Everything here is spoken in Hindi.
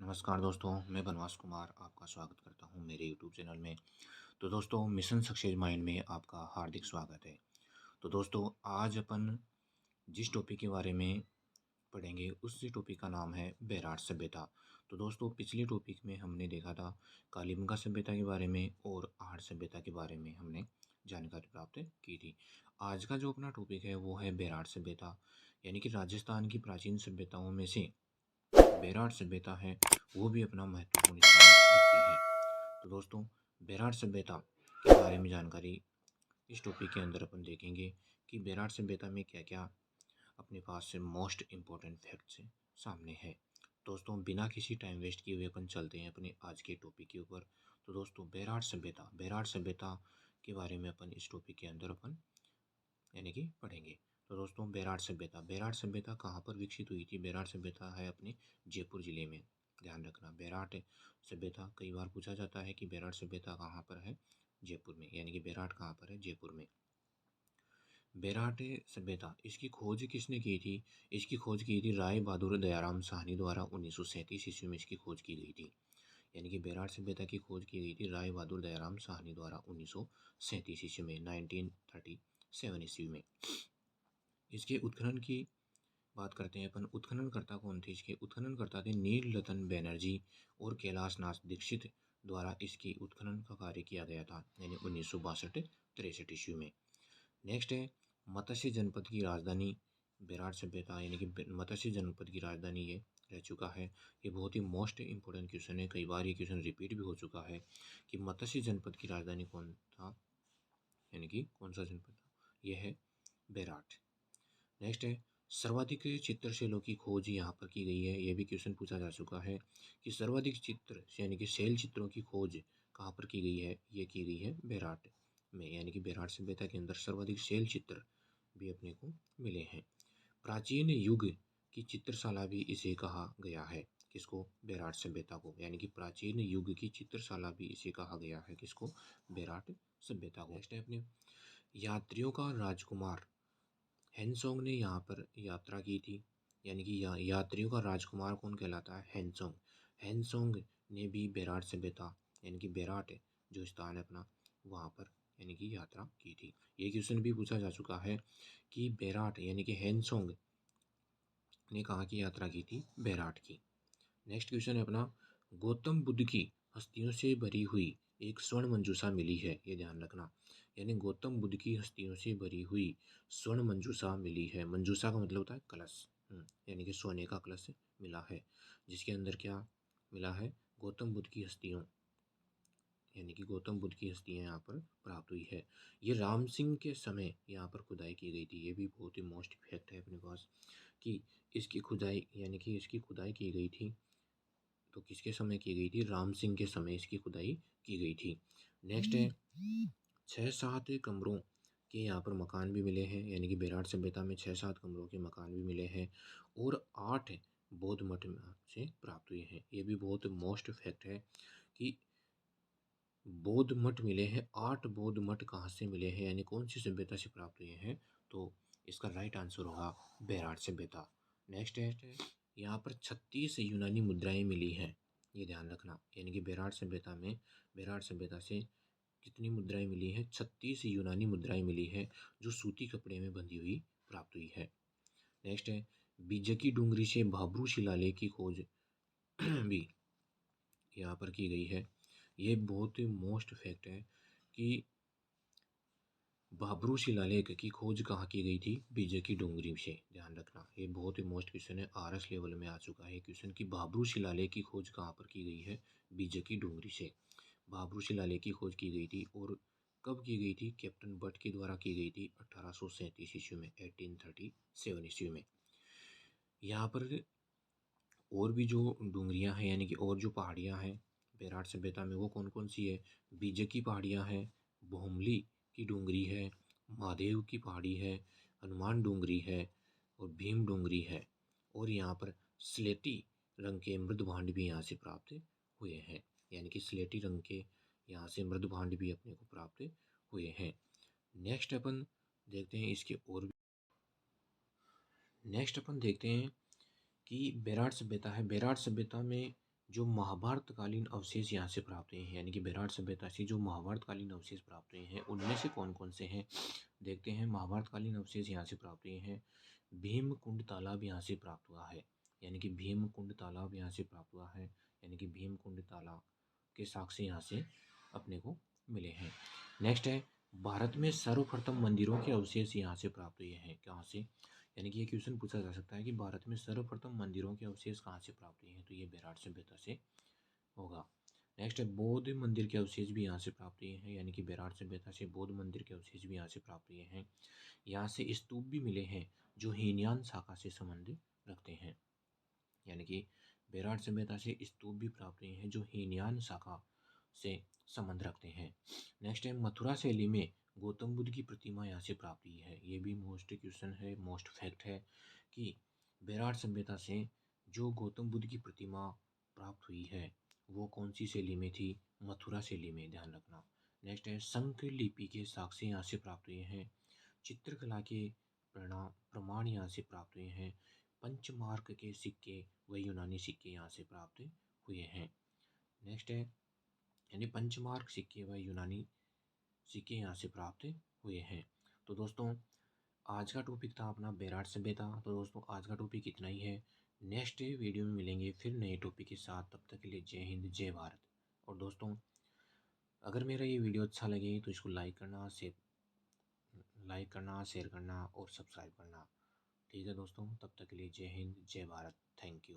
नमस्कार दोस्तों, मैं बनवास कुमार आपका स्वागत करता हूं मेरे यूट्यूब चैनल में। तो दोस्तों, मिशन सक्सेस माइंड में आपका हार्दिक स्वागत है। तो दोस्तों, आज अपन जिस टॉपिक के बारे में पढ़ेंगे उस टॉपिक का नाम है बेराट सभ्यता। तो दोस्तों, पिछले टॉपिक में हमने देखा था कालीबंगा सभ्यता के बारे में और आहट सभ्यता के बारे में हमने जानकारी प्राप्त की थी। आज का जो अपना टॉपिक है वो है बेराट सभ्यता, यानी कि राजस्थान की प्राचीन सभ्यताओं में से बेराट सभ्यता है वो भी अपना महत्वपूर्ण स्थान रखती है। तो दोस्तों, बेराट सभ्यता के बारे में जानकारी इस टॉपिक के अंदर अपन देखेंगे कि बेराट सभ्यता में क्या क्या अपने पास से मोस्ट इम्पोर्टेंट फैक्ट्स सामने है। दोस्तों, बिना किसी टाइम वेस्ट किए हुए अपन चलते हैं अपने आज के टॉपिक के ऊपर। तो दोस्तों, बेराट सभ्यता के बारे में अपन इस टॉपिक के अंदर अपन यानी कि पढ़ेंगे। तो दोस्तों, बेराट सभ्यता कहाँ पर विकसित हुई थी? बेराट सभ्यता है अपने जयपुर जिले में। ध्यान रखना, बेराट सभ्यता कई बार पूछा जाता है कि बेराट सभ्यता कहाँ पर है? जयपुर में। यानी कि बेराट कहाँ पर है? जयपुर में। बेराट सभ्यता, इसकी खोज किसने की थी? इसकी खोज की थी राय बहादुर दयाराम साहनी द्वारा 1937 ईस्वी में इसकी खोज की गई थी। यानी कि बेराट सभ्यता की खोज की गई थी राय बहादुर दयाराम साहनी द्वारा 1937 ईस्वी में, 1937 ईस्वी में। इसके उत्खनन की बात करते हैं अपन। उत्खननकर्ता कौन थे? इसके उत्खननकर्ता थे नील रतन बैनर्जी और कैलाश नाथ दीक्षित द्वारा इसकी उत्खनन का कार्य किया गया था, यानी 1962-63 ईस्वी में। नेक्स्ट है मत्स्य जनपद की राजधानी बेराट सभ्यता, यानी कि मत्स्य जनपद की राजधानी ये रह चुका है। ये बहुत ही मोस्ट इंपोर्टेंट क्वेश्चन है, कई बार ये क्वेश्चन रिपीट भी हो चुका है कि मत्स्य जनपद की राजधानी कौन था, यानी कि कौन सा जनपद था? यह है बेराट। नेक्स्ट है सर्वाधिक चित्रशैलों की खोज यहाँ पर की गई है। यह भी क्वेश्चन पूछा जा चुका है कि सर्वाधिक चित्र यानी कि शैल चित्रों की खोज कहाँ पर की गई है? ये की गई है बेराट में, यानी कि बेराट सभ्यता के अंदर सर्वाधिक शैल चित्र भी अपने को मिले हैं। प्राचीन युग की चित्रशाला भी इसे कहा गया है। किसको? बेराट सभ्यता को। यानी कि प्राचीन युग की चित्रशाला भी इसे कहा गया है। किसको? बेराट सभ्यता को। नेक्स्ट है अपने यात्रियों का राजकुमार हेनसोंग ने यहाँ पर यात्रा की थी। यानी कि यात्रियों का राजकुमार कौन कहलाता है? हेनसोंग। हेनसोंग ने भी बेराट सभ्यता यानी कि बेराट जो स्थान है अपना वहाँ पर यानी कि यात्रा की थी। ये क्वेश्चन भी पूछा जा चुका है कि बेराट यानी कि हेनसोंग ने कहाँ की यात्रा की थी? बेराट की। नेक्स्ट क्वेश्चन है अपना गौतम बुद्ध की हस्तियों से भरी हुई एक स्वर्ण मंजूषा मिली है। ये ध्यान रखना, यानी गौतम बुद्ध की हस्तियों से भरी हुई स्वर्ण मंजूषा मिली है। मंजूषा का मतलब होता है कलश, यानी कि सोने का कलश मिला है, जिसके अंदर क्या मिला है? गौतम बुद्ध की हस्तियों, यानी कि गौतम बुद्ध की हस्तियाँ यहाँ पर प्राप्त हुई है। ये राम सिंह के समय यहाँ पर खुदाई की गई थी। ये भी बहुत ही मोस्ट फैक्ट है अपने पास कि इसकी खुदाई यानी कि इसकी खुदाई की गई थी। तो किसके समय की गई थी? राम सिंह के समय इसकी खुदाई की गई थी। नेक्स्ट है 6-7 कमरों के यहाँ पर मकान भी मिले हैं। यानी कि बेराट सभ्यता में 6-7 कमरों के मकान भी मिले हैं और 8 बौद्ध मठ से प्राप्त हुए हैं। ये भी बहुत मोस्ट फैक्ट है कि बौद्ध मठ मिले हैं। 8 बौद्ध मठ कहाँ से मिले हैं, यानी कौन सी सभ्यता से प्राप्त हुए हैं? तो इसका राइट आंसर होगा बेराट सभ्यता। नेक्स्ट है यहाँ पर 36 यूनानी मुद्राएं मिली हैं। ये ध्यान रखना, यानी कि बेराट सभ्यता से कितनी मुद्राएं मिली हैं? 36 यूनानी मुद्राएं मिली हैं जो सूती कपड़े में बंधी हुई प्राप्त हुई है। नेक्स्ट है बीजकी डूंगरी से भाब्रू शिलालेख की खोज भी यहाँ पर की गई है। ये बहुत ही मोस्ट फैक्ट है कि भाब्रू शिलालेख की खोज कहाँ की गई थी? बीजकी डूंगरी से। ध्यान रखना, ये बहुत ही मोस्ट क्वेश्चन है, आरएस लेवल में आ चुका है क्वेश्चन कि भाब्रू शिलालेख की खोज कहाँ पर की गई है? बीजकी डूंगरी से भाब्रू शिलालेख की खोज की गई थी। और कब की गई थी? कैप्टन बट के द्वारा की गई थी 1837 ईस्वी में, 1837 ईस्वी में। यहाँ पर और भी जो डूंगरियाँ हैं यानी कि और जो पहाड़ियाँ हैं बेराट सभ्यता में, वो कौन कौन सी है? बीजकी पहाड़ियाँ हैं, बोहमली की डूंगरी है, महादेव की पहाड़ी है, हनुमान डूंगरी है और भीम डूंगरी है। और यहाँ पर स्लेटी रंग के मृद भांड भी यहाँ से प्राप्त हुए हैं। यानी कि स्लेटी रंग के यहाँ से मृद भांड भी अपने को प्राप्त हुए हैं। नेक्स्ट अपन देखते हैं इसके और नेक्स्ट अपन देखते हैं कि बेराट सभ्यता है। बेराट सभ्यता में जो महाभारतकालीन अवशेष यहाँ से प्राप्त हुए हैं, यानी कि बेराट सभ्यता से जो महाभारतकालीन अवशेष प्राप्त हुए हैं उनमें से कौन कौन से हैं, देखते हैं। महाभारतकालीन अवशेष यहाँ से प्राप्त हुए हैं। भीमकुंड तालाब यहाँ से प्राप्त हुआ है, यानी कि भीमकुंड तालाब यहाँ से प्राप्त हुआ है, यानी कि भीमकुंड तालाब के साक्ष्य यहाँ से अपने को मिले हैं। नेक्स्ट है, भारत में सर्वप्रथम मंदिरों के अवशेष यहाँ से प्राप्त हुए हैं, कहाँ से, यानी कि ये क्वेश्चन पूछा जा सकता है कि भारत में सर्वप्रथम मंदिरों के अवशेष कहाँ से प्राप्त हुए हैं, तो ये बेराट सभ्यता से होगा। नेक्स्ट है, बौद्ध मंदिर के अवशेष भी यहाँ से प्राप्त हुए हैं, यानी कि बेराट सभ्यता से बौद्ध मंदिर के अवशेष भी यहाँ से प्राप्त हुए हैं। यहाँ से स्तूप भी मिले हैं जो हीनयान शाखा से संबंध रखते हैं, यानी कि बेराट सभ्यता से स्तूप भी प्राप्त हुए हैं जो हीनयान शाखा से संबंध रखते हैं। नेक्स्ट है, मथुरा शैली में गौतम बुद्ध की प्रतिमा यहाँ से प्राप्त हुई है। ये भी मोस्ट क्वेश्चन है, मोस्ट फैक्ट है कि बेराट सभ्यता से जो गौतम बुद्ध की प्रतिमा प्राप्त हुई है वो कौन सी शैली में थी, मथुरा शैली में, ध्यान रखना। नेक्स्ट है, संक लिपि के साक्ष्य यहाँ से प्राप्त हुए हैं। चित्रकला के प्रमाण यहाँ से प्राप्त हुए हैं। पंचमार्क के सिक्के व यूनानी सिक्के यहाँ से प्राप्त हुए हैं। नेक्स्ट है, यानी पंचमार्क सिक्के व यूनानी सिक्के यहाँ से प्राप्त हुए हैं। तो दोस्तों आज का टॉपिक था अपना बेराट सभ्यता। तो दोस्तों आज का टॉपिक इतना ही है। नेक्स्ट वीडियो में मिलेंगे फिर नए टॉपिक के साथ, तब तक के लिए जय हिंद जय भारत। और दोस्तों अगर मेरा ये वीडियो अच्छा लगे तो इसको लाइक करना, शेयर करना और सब्सक्राइब करना। ठीक है दोस्तों, तब तक के लिए जय हिंद जय भारत। Thank you.